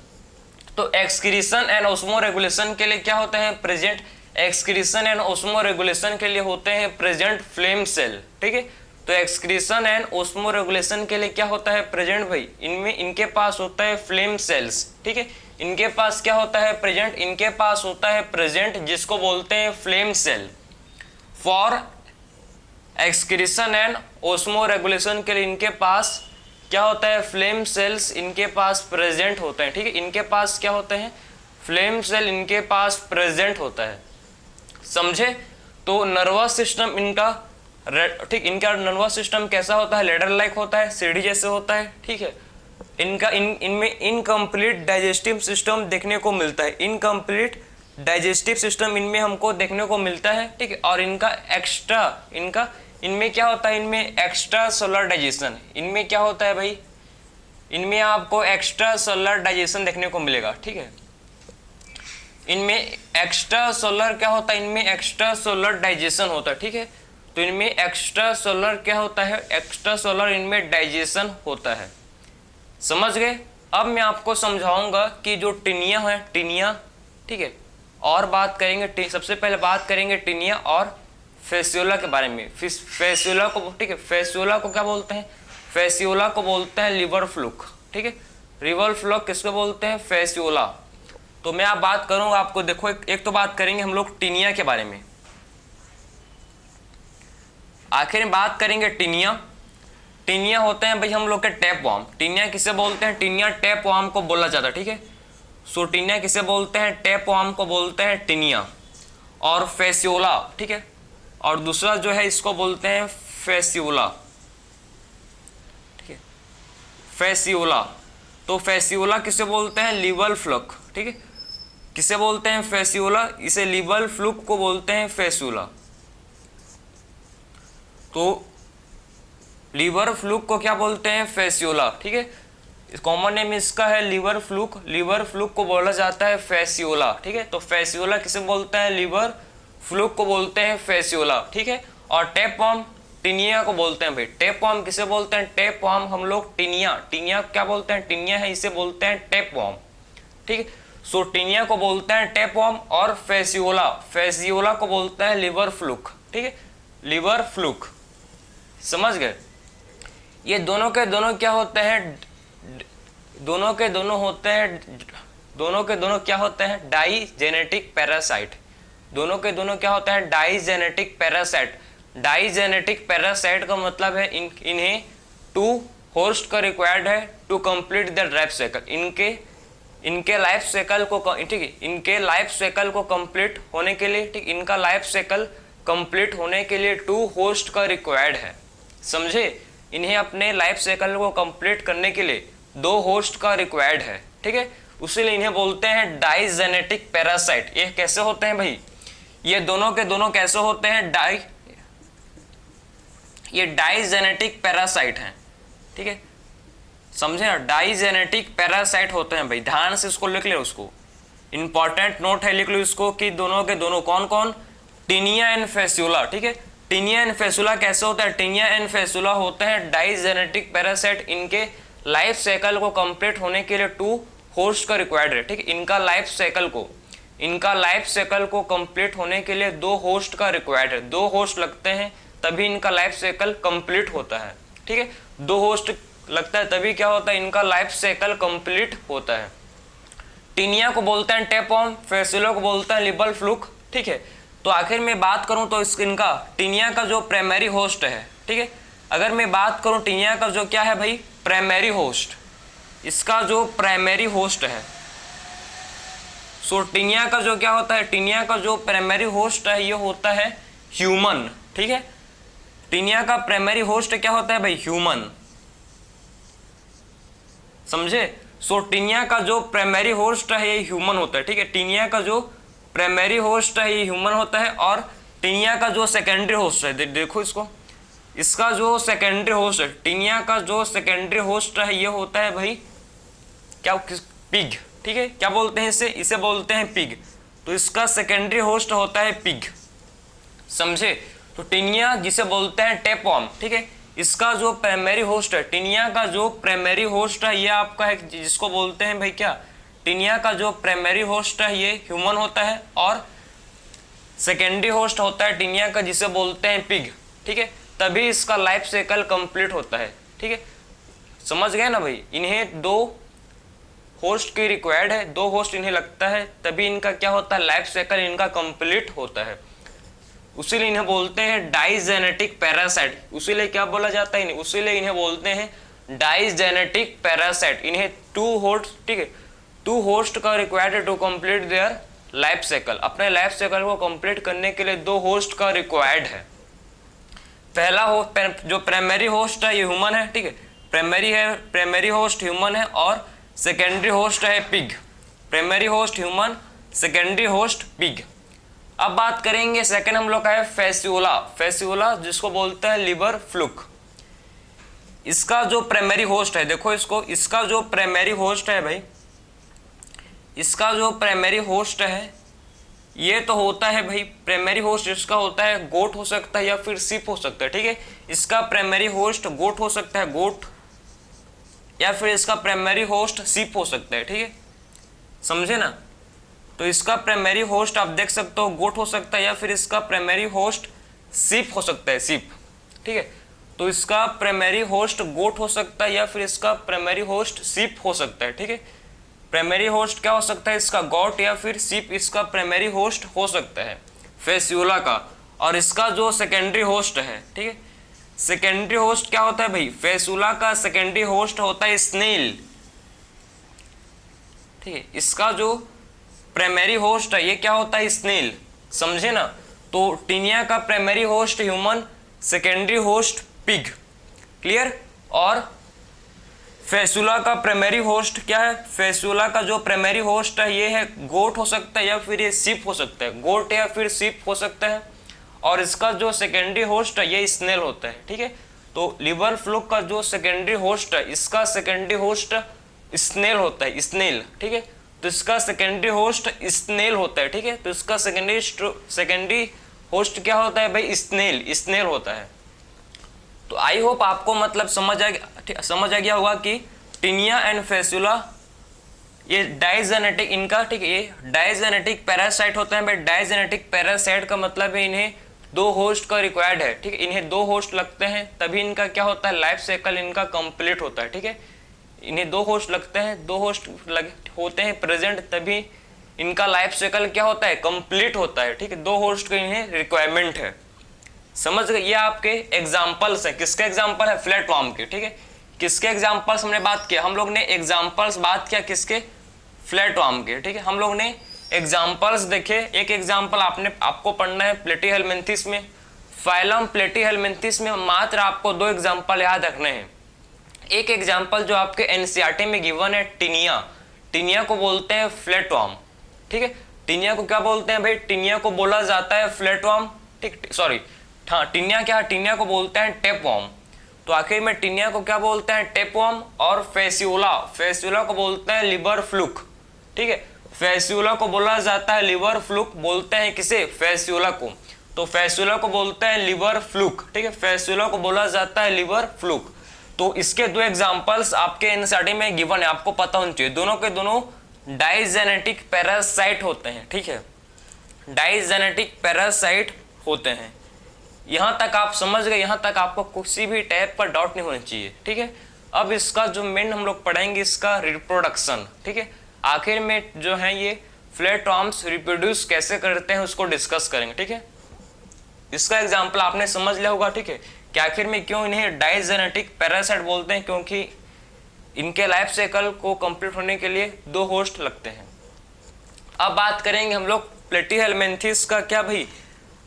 तो एक्सक्रीशन एंड ओस्मो रेगुलेशन के लिए क्या होते हैं, present, excretion and osmoregulation के लिए होते हैं प्रेजेंट फ्लेम सेल, ठीक है। तो एक्सक्रीशन एंड ओस्मो रेगुलेशन के लिए क्या होता है प्रेजेंट भाई, इनमें इनके पास होता है फ्लेम सेल्स, ठीक है, इनके पास क्या होता है प्रेजेंट, इनके पास होता है प्रेजेंट, जिसको बोलते हैं flame cell. For excretion and osmoregulation के लिए इनके पास क्या होता है, फ्लेम सेल्स इनके पास प्रेजेंट होते हैं, ठीक है, इनके पास क्या होते हैं, फ्लेम सेल इनके पास प्रेजेंट होता है, समझे। तो नर्वस सिस्टम इनका, ठीक, इनका नर्वस सिस्टम कैसा होता है, लेडर लाइक होता है, सीढ़ी जैसे होता है, ठीक है। इनका इनमें इनकम्प्लीट डाइजेस्टिव सिस्टम देखने को मिलता है, इनकम्प्लीट डाइजेस्टिव सिस्टम इनमें हमको देखने को मिलता है, ठीक है। और इनमें क्या होता है, इनमें एक्स्ट्रा सोलर डाइजेशन, इनमें क्या होता है भाई, इनमें आपको एक्स्ट्रा सोलर डाइजेशन देखने को मिलेगा, ठीक है। इनमें एक्स्ट्रा सोलर क्या होता है, इनमें एक्स्ट्रा सोलर डाइजेशन होता है, ठीक है। तो इनमें एक्स्ट्रा सोलर क्या होता है, एक्स्ट्रा सोलर इनमें डाइजेशन होता है, समझ गए। अब मैं आपको समझाऊंगा कि जो टिनिया है, टिनिया, ठीक है, और बात करेंगे, सबसे पहले बात करेंगे टिनिया और फेसियोला के बारे में। फेसियोला को, ठीक है, फेसियोला को क्या बोलते हैं, फेसियोला को बोलते हैं लिवर फ्लूक, ठीक है, रिवर फ्लूक किसको बोलते हैं, फेसियोला। तो मैं आप बात करूंगा आपको, देखो एक तो बात करेंगे हम लोग टिनिया के बारे में, आखिर में बात करेंगे टिनिया। टिनिया होते हैं भाई हम लोग के टैप वार्म। टिनिया किसे बोलते हैं, टिनिया टैप वार्म को बोला जाता है, ठीक है। सो टिनिया किसे बोलते हैं, टैप वार्म को बोलते हैं टिनिया। और फेसियोला, ठीक है, और दूसरा जो है इसको बोलते हैं फेसियोला, ठीक है, फेसियोला। तो फेसियोला किसे बोलते हैं, लिवर फ्लूक, ठीक है, किसे बोलते हैं फेसियोला, इसे लिवर फ्लूक को बोलते हैं फेसियोला। तो लिवर फ्लूक को क्या बोलते हैं, फेसियोला, ठीक है, कॉमन नेम इसका है लिवर फ्लूक, लिवर फ्लूक को बोला जाता है फेसियोला, ठीक है। तो फेसियोला किसे बोलता है, लिवर फ्लूक को बोलते हैं फेसियोला, ठीक है। और टैप वार्म टिनिया को बोलते हैं भाई, टैप वार्म किसे बोलते हैं, टैप वार्म हम लोग टिनिया, टिनिया क्या बोलते हैं, टिनिया है, इसे बोलते हैं टैप वार्म, ठीक है। सो टिनिया को बोलते हैं टैप वार्म और फेसियोला, फेसियोला को बोलते हैं लिवर फ्लूक, ठीक है, लिवर फ्लूक, समझ गए। ये दोनों के दोनों क्या होते हैं, दोनों के दोनों होते हैं, दोनों के दोनों क्या होते हैं, डाइजेनेटिक पैरासाइट। दोनों के दोनों क्या होता है, डाइजेनेटिक पैरासाइट। डाइजेनेटिक पैरासाइट का मतलब है इन्हें टू होस्ट का रिक्वायर्ड है to complete the life cycle. इनके लाइफ साइकिल को, ठीक है, इनके लाइफ साइकिल को कंप्लीट होने के लिए, ठीक, इनका लाइफ साइकिल कंप्लीट होने के लिए टू होस्ट का रिक्वायर्ड है, समझे। इन्हें अपने लाइफ साइकिल को कंप्लीट करने के लिए 2 होस्ट का रिक्वायर्ड है, ठीक है, उसीलिए इन्हें बोलते हैं डाइजेनेटिक पैरासाइट। ये कैसे होते हैं भाई, ये दोनों के दोनों कैसे होते हैं, ये डाइजेनेटिक पैरासाइट हैं, ठीक है, समझे ना, डाइजेनेटिक पैरासाइट होते हैं भाई, ध्यान से इसको लिख ले, उसको इंपॉर्टेंट नोट है, लिख लो इसको कि दोनों के दोनों कौन कौन, टिनिया एंड फेसियोला, ठीक है। टिनिया एंड फेसियोला कैसे होता है, टिनिया एंड फेसियोला होते हैं डाइजेनेटिक पैरासाइट। इनके लाइफ साइकिल को कंप्लीट होने के लिए 2 होस्ट का रिक्वायर्ड है, ठीक है, इनका लाइफ साइकिल को कंप्लीट होने के लिए 2 होस्ट का रिक्वायर्ड है, 2 होस्ट लगते हैं तभी इनका लाइफ साइकिल कंप्लीट होता है, ठीक है। 2 होस्ट लगता है तभी क्या होता है, इनका लाइफ साइकिल कंप्लीट होता है। टीनिया को बोलते हैं टेपवर्म, फैसियोला को बोलते हैं लिबर फ्लूक, ठीक है। तो आखिर में बात करूं तो इनका टीनिया का जो प्राइमरी होस्ट है, ठीक है, अगर मैं बात करूं टीनिया का जो क्या है भाई प्राइमरी होस्ट, इसका जो प्राइमरी होस्ट है, सो टीनिया का जो क्या होता है, टीनिया का जो प्राइमरी होस्ट है ये होता है ह्यूमन, ठीक है। टीनिया का प्राइमरी होस्ट क्या होता है भाई ह्यूमन, समझे। सो टीनिया का जो प्राइमरी होस्ट है ये ह्यूमन होता है, ठीक है। टीनिया का जो प्राइमरी होस्ट है ये ह्यूमन होता है, और टीनिया का जो सेकेंडरी होस्ट है, देखो इसको, इसका जो सेकेंडरी होस्ट है, टीनिया का जो सेकेंडरी होस्ट है ये होता है भाई क्या, पिग, ठीक है। क्या बोलते हैं इसे बोलते हैं पिग। तो इसका सेकेंडरी होस्ट होता है पिग, समझे। तो टीनिया जिसे बोलते हैं टेपवर्म, ठीक है, इसका जो प्राइमरी होस्ट है, टीनिया का जो प्राइमरी होस्ट है ये आपका है जिसको बोलते हैं भाई क्या, टीनिया का जो प्राइमरी होस्ट है ये ह्यूमन होता है, और सेकेंडरी होस्ट होता है टीनिया का जिसे बोलते हैं पिग, ठीक है। तभी इसका लाइफ साइकिल कंप्लीट होता है, ठीक है। समझ गए ना भाई, इन्हें दो होस्ट की रिक्वायर्ड है, दो होस्ट इन्हें लगता है, तभी इनका क्या होता है लाइफ साइकिल इनका कंप्लीट होता है। उसीलिए इन्हें बोलते हैं डाइजेनेटिक पैरासाइट, उसीलिए क्या बोला जाता है, उसीलिए इन्हें बोलते हैं डाइजेनेटिक पैरासाइट। इन्हें टू होस्ट, ठीक है, टू होस्ट का required to complete their life cycle, अपने लाइफ साइकिल को कंप्लीट करने के लिए दो होस्ट का रिक्वायर्ड है। पहला जो प्राइमरी होस्ट है ये ह्यूमन है, ठीक है, प्राइमरी होस्ट ह्यूमन है, और सेकेंडरी होस्ट है pig. Primary host human, secondary host pig. अब बात करेंगे सेकेंड हम लोग का है फैसियोला, फैसियोला जिसको बोलते हैं लिबर फ्लूक। इसका जो प्राइमरी होस्ट है, देखो इसको, इसका जो प्राइमरी होस्ट है भाई, इसका जो प्राइमरी होस्ट है ये तो होता है भाई, प्राइमरी होस्ट इसका होता है गोट हो सकता है या फिर सिप हो सकता है, ठीक है। इसका प्राइमरी होस्ट गोट हो सकता है, गोट, या फिर इसका प्राइमरी होस्ट सिप हो सकता है, ठीक है, समझे ना। तो इसका प्राइमरी होस्ट आप देख सकते हो गोट हो सकता है, या फिर इसका प्राइमरी होस्ट सिप हो सकता है, सिप, ठीक है। तो इसका प्राइमरी होस्ट गोट हो सकता है, या फिर इसका प्राइमरी होस्ट सिप हो सकता है, ठीक है। प्राइमरी होस्ट क्या हो सकता है इसका गॉट, या फिर सिप इसका प्राइमरी होस्ट हो सकता है फैसियोला का। और इसका जो सेकेंडरी होस्ट है, ठीक है, सेकेंडरी होस्ट क्या होता है भाई, फैसियोला का सेकेंडरी होस्ट होता है स्नेल, ठीक है। इसका जो प्राइमरी होस्ट है ये क्या होता है स्नेल, समझे ना। तो टीनिया का primary host human, secondary host pig, clear. और फैसियोला का प्राइमरी होस्ट क्या है, फैसियोला का जो प्राइमरी होस्ट है ये है गोट हो सकता है, या फिर ये सिप हो सकता है, गोट या फिर सिप हो सकता है। और इसका जो सेकेंडरी होस्ट है ये स्नेल होता है, ठीक है। तो लिबर फ्लूक का जो सेकेंडरी होस्ट है, इसका सेकेंडरी होस्ट स्नेल होता है, स्नेल, ठीक है। तो इसका सेकेंडरी होस्ट स्नेल होता है, ठीक है। तो इसका सेकेंडरी होस्ट क्या होता है भाई, स्नेल, स्नेल होता है। तो आई होप आपको मतलब समझ आ गया होगा कि टीनिया एंड फैसियोला ये डाइजेनेटिक इनका, ठीक है, ये डाइजेनेटिक पैरासाइट होते हैं भाई। डाइजेनेटिक पैरासाइट का मतलब है इन्हें दो होस्ट का रिक्वायर्ड है, ठीक है। इन्हें दो होस्ट लगते हैं तभी इनका क्या होता है लाइफ साइकिल इनका कंप्लीट होता है, ठीक है। इन्हें दो होस्ट लगते हैं, दो होस्ट होते हैं प्रेजेंट, तभी इनका लाइफ साइकिल क्या होता है कंप्लीट होता है, ठीक है। दो होस्ट का इन्हें रिक्वायरमेंट है, समझ गए। ये आपके एग्जाम्पल्स है, किसके एग्जाम्पल है, फ्लैटवर्म के, ठीक है। किसके एग्जाम्पल्स हमने बात किया, हम लोग ने एग्जाम्पल्स बात किया किसके, फ्लैटवर्म के, ठीक है। हम लोग ने एग्जाम्पल्स देखे। एक एग्जाम्पल आपको पढ़ना है प्लेटीहेल्मिन्थिस में, फाइलम प्लेटीहेल्मिन्थिस में मात्र आपको दो एग्जाम्पल याद रखने हैं। एक एग्जाम्पल जो आपके एनसीईआरटी में गिवन है टीनिया, टीनिया को बोलते हैं फ्लैटवर्म, ठीक है। टीनिया को क्या बोलते हैं भाई, टीनिया को बोला जाता है फ्लैटवर्म, ठीक, सॉरी, हाँ, टीनिया क्या, टीनिया को बोलते हैं टेपवर्म। तो आखिर में टीनिया को क्या बोलते हैं, टेपवर्म। और फैसियोला, फैसियोला को बोलते हैं लिबर फ्लूक, ठीक है। फैसियोला को बोला जाता है लिबर फ्लूक, बोलते हैं किसे, फैसियोला को। तो फैसियोला को बोलते हैं लिबर फ्लूक, ठीक है। फैसियोला को बोला जाता है लिबर फ्लूक। तो इसके दो एग्जाम्पल्स आपके एनसीईआरटी में गिवन है, आपको पता होना चाहिए। दोनों के दोनों डाइजेनेटिक पैरासाइट होते हैं, ठीक है, डाइजेनेटिक पैरासाइट होते हैं। यहां तक आप समझ गए, यहां तक आपको किसी भी टाइप का डाउट नहीं होना चाहिए, ठीक है। अब इसका जो मेन हम लोग पढ़ेंगे इसका रिप्रोडक्शन, ठीक है। आखिर में जो है ये फ्लैटवर्म्स रिप्रोड्यूस कैसे करते हैं उसको डिस्कस करेंगे, ठीक है। इसका एग्जाम्पल आपने समझ लिया होगा, ठीक है, कि आखिर में क्यों इन्हें डाइजेनेटिक पैरासाइट बोलते हैं, क्योंकि इनके लाइफ साइकिल को कंप्लीट होने के लिए 2 होस्ट लगते हैं। अब बात करेंगे हम लोग प्लेटीहेलमिन्थेस का क्या भाई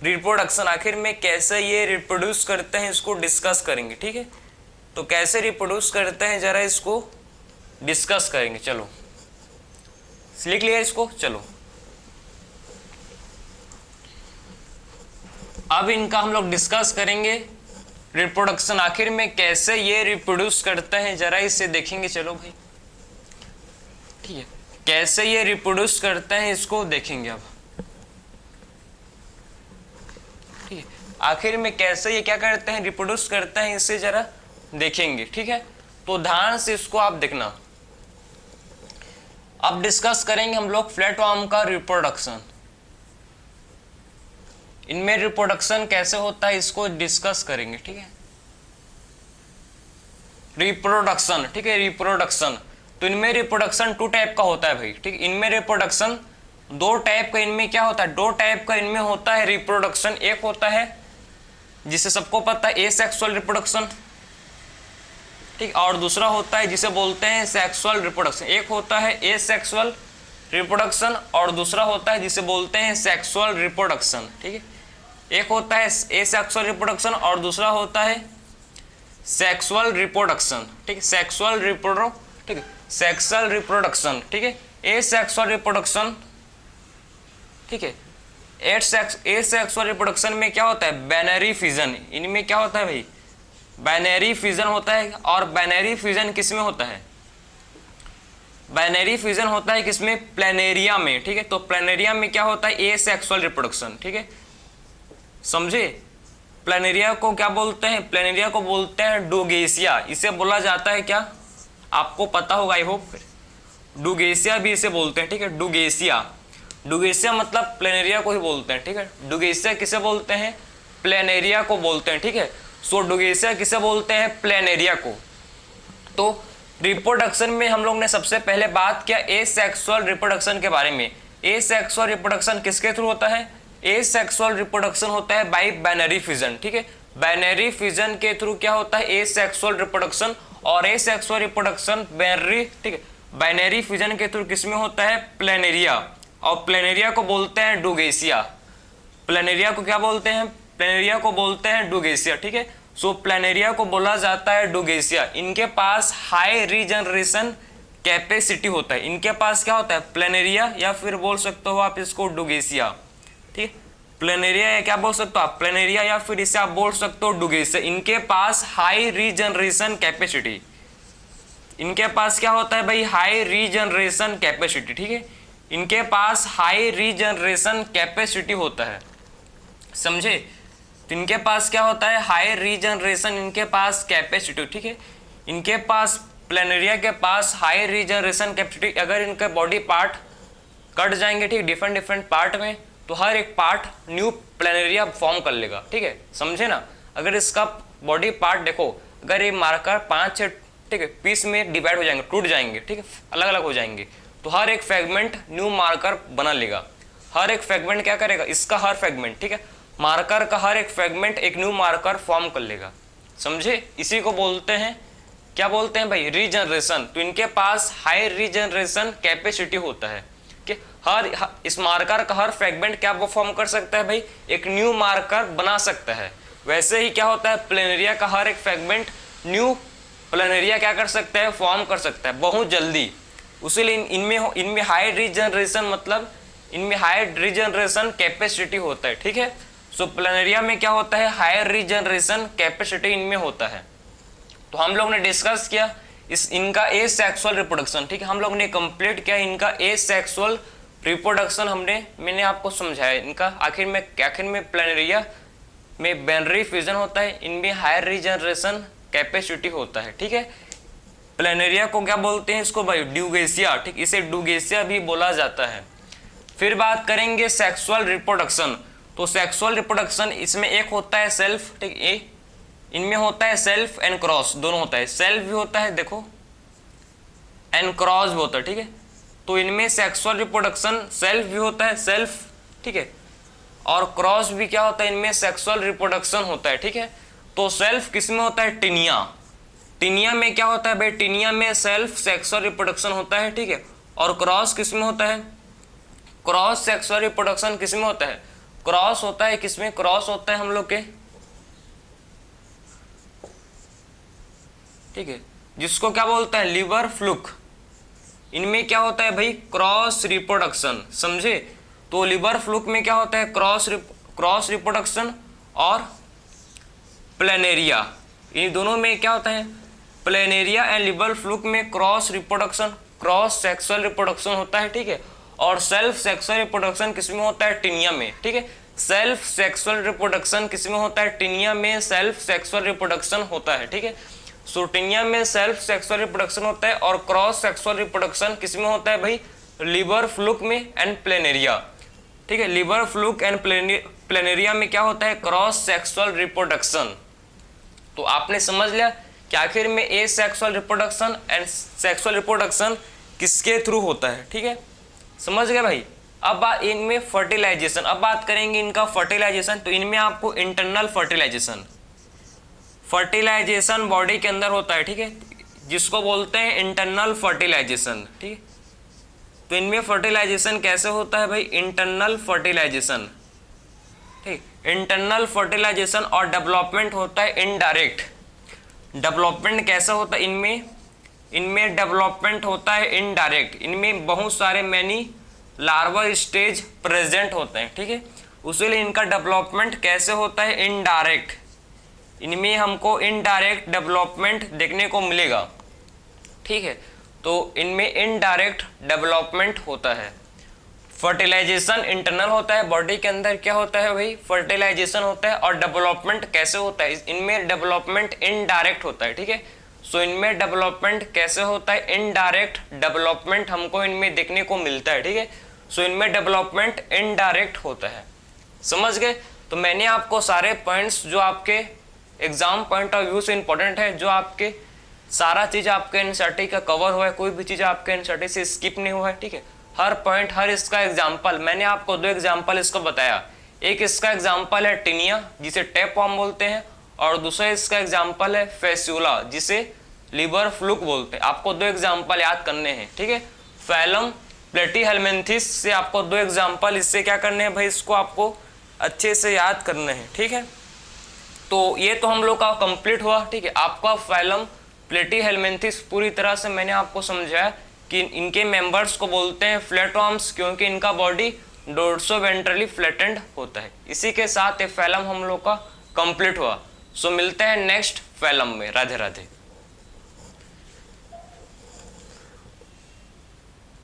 रिप्रोडक्शन, आखिर में कैसे ये रिप्रोड्यूस करते हैं इसको डिस्कस करेंगे, ठीक है। तो कैसे रिप्रोड्यूस करते हैं जरा इसको डिस्कस करेंगे। चलो लिख लिया इसको। चलो अब इनका हम लोग डिस्कस करेंगे रिप्रोडक्शन, आखिर में कैसे ये रिप्रोड्यूस करते हैं जरा इसे देखेंगे। चलो भाई ठीक है, कैसे ये रिप्रोड्यूस करते हैं इसको देखेंगे अब, ठीक है। आखिर में कैसे ये क्या करते हैं रिप्रोड्यूस करते हैं इसे जरा देखेंगे, ठीक है। तो ध्यान से इसको आप देखना। अब डिस्कस करेंगे हम लोग फ्लैटवर्म का रिप्रोडक्शन, इनमें रिप्रोडक्शन कैसे होता है इसको डिस्कस करेंगे, ठीक है। रिप्रोडक्शन, ठीक है, रिप्रोडक्शन। तो इनमें रिप्रोडक्शन 2 टाइप का होता है भाई, ठीक। इनमें रिप्रोडक्शन 2 टाइप का, इनमें क्या होता है 2 टाइप का इनमें होता है रिप्रोडक्शन। एक होता है जिसे सबको पता है एसेक्सुअल रिप्रोडक्शन, ठीक, और दूसरा होता है जिसे बोलते हैं सेक्सुअल रिप्रोडक्शन। एक होता है एसेक्सुअल रिप्रोडक्शन और दूसरा होता है जिसे बोलते हैं सेक्सुअल रिप्रोडक्शन, ठीक है। एक होता है एसेक्सुअल रिप्रोडक्शन और दूसरा होता है सेक्सुअल रिप्रोडक्शन, ठीक है, सेक्सुअल ठीक है, सेक्सुअल रिप्रोडक्शन, ठीक है। एसेक्सुअल रिप्रोडक्शन, ठीक है, एसेक्सुअल रिप्रोडक्शन में क्या होता है बाइनरी फिजन, इनमें क्या होता है भाई बाइनरी फिजन होता है। और बाइनरी फिजन किसमें होता है, बाइनरी फिजन होता है किसमें प्लेनेरिया में, ठीक है। तो प्लेनेरिया में क्या होता है एसेक्सुअल रिप्रोडक्शन, ठीक है, समझे। प्लेनेरिया को क्या बोलते हैं, प्लेनेरिया को बोलते हैं डुगेसिया, इसे बोला जाता है क्या आपको पता होगा आई होप, डुगेसिया भी इसे बोलते हैं, ठीक है, डुगेसिया। डुगेसिया मतलब प्लेनेरिया को ही बोलते हैं, ठीक है। डुगेसिया किसे बोलते हैं प्लेनेरिया को बोलते हैं, ठीक है। सो डुगेसिया किसे बोलते हैं प्लेनेरिया को। तो रिप्रोडक्शन में हम लोग ने सबसे पहले बात किया एसेक्सुअल रिप्रोडक्शन के बारे में। एसेक्सुअल रिप्रोडक्शन किसके थ्रू होता है, एसेक्सुअल रिप्रोडक्शन होता है बाय बाइनरी फिजन, ठीक है। बाइनरी फिजन के थ्रू क्या होता है एसेक्सुअल रिप्रोडक्शन, और एसेक्सुअल रिप्रोडक्शन बाइनरी, ठीक है, बाइनरी फिजन के थ्रू किसमें होता है प्लेनेरिया, और प्लेनेरिया को बोलते हैं डुगेसिया। प्लेनेरिया को क्या बोलते हैं, प्लेनेरिया को बोलते हैं डुगेसिया, ठीक है। सो प्लेनेरिया को बोला जाता है डुगेसिया। इनके पास हाई रीजनरेशन कैपेसिटी होता है, इनके पास क्या होता है प्लेनेरिया, या फिर बोल सकते हो आप इसको डुगेसिया, ठीक है। प्लेनेरिया या क्या बोल सकते हो आप प्लेनेरिया, या फिर इसे आप बोल सकते हो डुगेसिया। इनके पास हाई रीजनरेशन कैपेसिटी, इनके पास क्या होता है भाई हाई रीजनरेशन कैपेसिटी, ठीक है। इनके पास हाई रीजनरेशन कैपेसिटी होता है, समझे। तो इनके पास क्या होता है हाई रीजनरेशन, इनके पास कैपेसिटी, ठीक है। इनके पास प्लेनेरिया के पास हाई रीजनरेशन कैपेसिटी। अगर इनके बॉडी पार्ट कट जाएंगे, ठीक, डिफरेंट पार्ट में, तो हर एक पार्ट न्यू प्लेनेरिया फॉर्म कर लेगा, ठीक है, समझे ना। अगर इसका बॉडी पार्ट देखो, अगर ये मार्कर 5-6, ठीक है, पीस में डिवाइड हो जाएंगे, टूट जाएंगे, ठीक है, अलग अलग हो जाएंगे, तो हर एक फ्रेगमेंट न्यू मार्कर बना लेगा। हर एक फ्रेगमेंट क्या करेगा, इसका हर फ्रेगमेंट, ठीक है, मार्कर का हर एक फ्रेगमेंट एक न्यू मार्कर फॉर्म कर लेगा, समझे। इसी को बोलते हैं क्या बोलते हैं भाई रीजनरेशन। तो इनके पास हाई रीजनरेशन कैपेसिटी होता है कि हर इस मार्कर का हर फ्रेगमेंट क्या फॉर्म कर सकता है भाई एक न्यू मार्कर बना सकता है। वैसे ही क्या होता है प्लेनेरिया का हर एक फ्रेगमेंट न्यू प्लेनेरिया क्या कर सकता है फॉर्म कर सकता है बहुत जल्दी। उसीलिए इनमें हाई रीजनरेशन मतलब इनमें हाई रीजनरेशन कैपेसिटी होता है, ठीक है। सो प्लेनेरिया में क्या होता है हाई रीजनरेशन कैपेसिटी इनमें होता है। तो हम लोग ने डिस्कस किया इनका एसेक्सुअल रिप्रोडक्शन, ठीक है, हम लोग ने कंप्लीट किया इनका एसेक्सुअल रिप्रोडक्शन। मैंने आपको समझाया इनका आखिर में प्लेनेरिया में बाइनरी फ्यूजन होता है, इनमें हाई रीजनरेशन कैपेसिटी होता है, ठीक है। प्लेनेरिया को क्या बोलते हैं इसको भाई ड्यूगेसिया, ठीक, इसे ड्यूगेसिया भी बोला जाता है। फिर बात करेंगे सेक्सुअल रिप्रोडक्शन। तो सेक्सुअल रिप्रोडक्शन इसमें एक होता है सेल्फ, ठीक, इनमें होता है सेल्फ एंड क्रॉस, दोनों होता है, सेल्फ भी होता है देखो एंड क्रॉस भी होता है, ठीक है। तो इनमें सेक्सुअल रिप्रोडक्शन सेल्फ भी होता है, सेल्फ, ठीक है, और क्रॉस भी क्या होता है, इनमें सेक्सुअल रिप्रोडक्शन होता है, ठीक है। तो सेल्फ किसमें होता है, टिनिया, टिनिया में क्या होता है भाई, टिनिया में सेल्फ सेक्सुअल रिप्रोडक्शन होता है, ठीक है। और क्रॉस किसमें होता है, क्रॉस सेक्सुअल रिप्रोडक्शन किसमें होता है, क्रॉस होता है किसमें, क्रॉस होता है हम लोग के, ठीक है, जिसको क्या बोलते हैं, लिवर फ्लूक। इनमें क्या होता है भाई, क्रॉस रिप्रोडक्शन, समझे। तो लिवर फ्लूक में क्या होता है, क्रॉस रिप्रोडक्शन और प्लेनेरिया, इन दोनों में क्या होता है, प्लेनेरिया एंड लिवर फ्लूक में cross reproduction, cross sexual reproduction होता है, ठीक है। और सेल्फ सेक्सुअल रिप्रोडक्शन किसमें होता है, टिनिया में, ठीक है। सेल्फ सेक्सुअल रिप्रोडक्शन किसमें होता है, टिनिया में सेल्फ सेक्सुअल रिप्रोडक्शन होता है, ठीक है। सो टिनिया में सेल्फ सेक्सुअल रिप्रोडक्शन होता है और क्रॉस सेक्सुअल रिप्रोडक्शन किसमें होता है भाई, लिवर फ्लूक में एंड प्लेनेरिया, ठीक है। लिवर फ्लूक एंड प्लेनेरिया में क्या होता है, क्रॉस सेक्सुअल रिप्रोडक्शन। तो आपने समझ लिया कि आखिर में ए sexual reproduction and sexual reproduction किसके थ्रू होता है, ठीक है, समझ गए भाई। अब इनमें फर्टिलाइजेशन, अब बात करेंगे इनका फर्टिलाइजेशन। तो इनमें आपको इंटरनल फर्टिलाइजेशन बॉडी के अंदर होता है, ठीक है, जिसको बोलते हैं इंटरनल फर्टिलाइजेशन, ठीक है। तो इनमें फर्टिलाइजेशन कैसे होता है भाई, इंटरनल फर्टिलाइजेशन, ठीक, इंटरनल फर्टिलाइजेशन और डेवलपमेंट होता है इनडायरेक्ट। डेवलपमेंट कैसा होता है इनमें डेवलपमेंट होता है इनडायरेक्ट, इनमें बहुत सारे मैनी लार्वा स्टेज प्रेजेंट होते हैं, ठीक है। उसीलिए इनका डेवलपमेंट कैसे होता है, इनडायरेक्ट, इनमें हमको इनडायरेक्ट डेवलपमेंट देखने को मिलेगा, ठीक है। तो इनमें इनडायरेक्ट डेवलपमेंट होता है। फर्टिलाइजेशन इंटरनल होता है, बॉडी के अंदर क्या होता है भाई, फर्टिलाइजेशन होता है। और डेवलपमेंट कैसे होता है, इनमें डेवलपमेंट इनडायरेक्ट होता है, ठीक है। सो इनमें डेवलपमेंट कैसे होता है, इनडायरेक्ट डेवलपमेंट हमको इनमें देखने को मिलता है, ठीक है। सो इनमें डेवलपमेंट इनडायरेक्ट होता है, समझ गए। तो मैंने आपको सारे पॉइंट्स जो आपके एग्जाम पॉइंट ऑफ व्यू से इंपॉर्टेंट है, जो आपके सारा चीज आपके एनसीईआरटी का कवर हुआ है, कोई भी चीज आपके एनसीईआरटी से स्किप नहीं हुआ है, ठीक है। हर पॉइंट, हर इसका एग्जाम्पल, मैंने आपको 2 एग्जाम्पल इसको बताया। एक इसका एग्जाम्पल है टिनिया, जिसे टैपवर्म बोलते हैं, और दूसरा इसका एग्जाम्पल है फेस्यूला, जिसे लिवर फ्लूक बोलते हैं। आपको 2 एग्जाम्पल याद करने हैं, ठीक है। फैलम प्लेटीहेल्मिन्थेस से आपको 2 एग्जाम्पल, इससे क्या करने हैं भाई, इसको आपको अच्छे से याद करने हैं, ठीक है। तो ये तो हम लोग का कंप्लीट हुआ, ठीक है। आपका फैलम प्लेटीहेल्मिन्थेस पूरी तरह से मैंने आपको समझाया कि इनके मेंबर्स को बोलते हैं फ्लैटवर्म्स, क्योंकि इनका बॉडी डोर्सोवेंट्रली फ्लैटेंड होता है। इसी के साथ ये फैलम हम लोग का कंप्लीट हुआ। सो मिलते हैं नेक्स्ट फैलम में। राधे राधे।